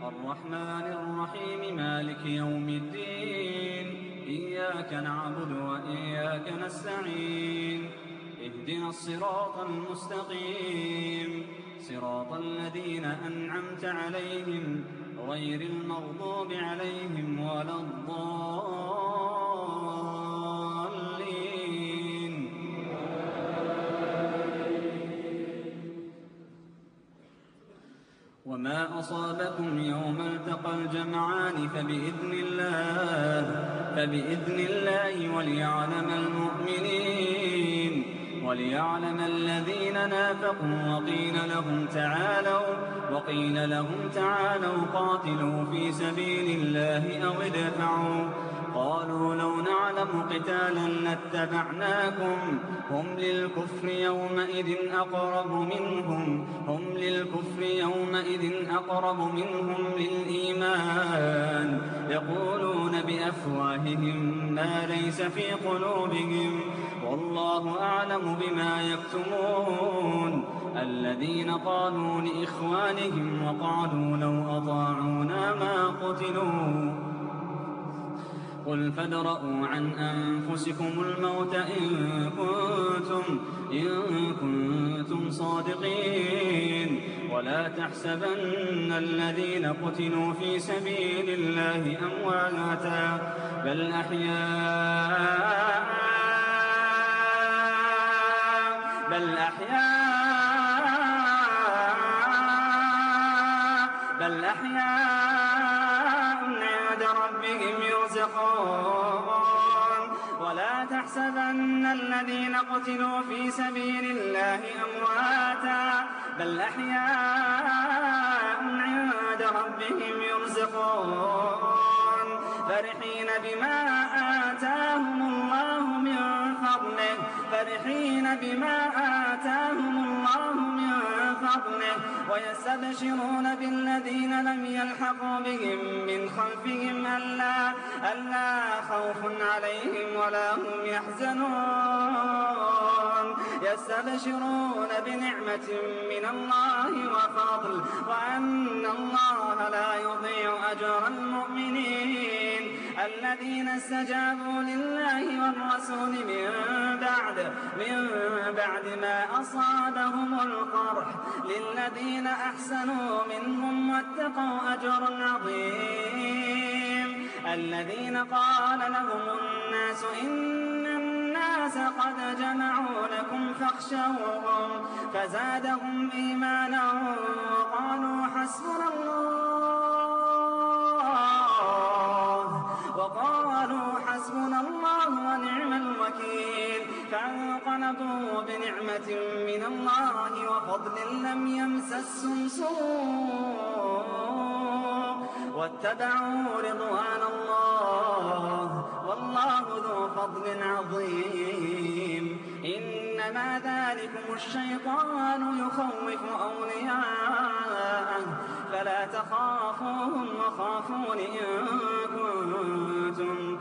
الرحمن الرحيم مالك يوم الدين إياك نعبد وإياك نستعين اهدنا الصراط المستقيم صراط الذين أنعمت عليهم غير المغضوب عليهم ولا الضالين. وما أصابكم يوم التقى الجمعان فبإذن الله وليعلم الذين نافقوا وقيل لهم تعالوا قاتلوا في سبيل الله أو ادفعوا قالوا لو نعلم قتالا لاتبعناكم هم للكفر يومئذ أقرب منهم للإيمان يقولون بأفواههم ما ليس في قلوبهم والله أعلم بما يكتمون الذين قالوا لإخوانهم وقعدوا لو أطاعونا ما قتلوا قل فادرءوا عن أنفسكم الموت إن كنتم صادقين ولا تحسبن الذين قتلوا في سبيل الله أمواتا بل أحياء عند ربهم يرزقون ولا تحسبن الذين قتلوا في سبيل الله أمواتا بل أحياء عند ربهم يرزقون فرحين بما آتاهم الله من فضله ويستبشرون بالذين لم يلحقوا بهم من خلفهم ألا خوف عليهم ولا هم يحزنون يستبشرون بنعمة من الله وفضل وأن الله لا يضيع أجر المؤمنين الذين استجابوا لله والرسول من بعد ما أصابهم القرح للذين أحسنوا منهم واتقوا أجر عظيم الذين قال لهم الناس إن الناس قد جمعوا لكم فاخشوهم فزادهم إيمانا وقالوا حسبنا الله ونعم الوكيل فانقلبوا بنعمة من الله وفضل لم يمسسهم سوء واتبعوا رضوان الله والله ذو فضل عظيم إنما ذلكم الشيطان يخوف أولياءه فلا تخافوهم وخافون إن كنتم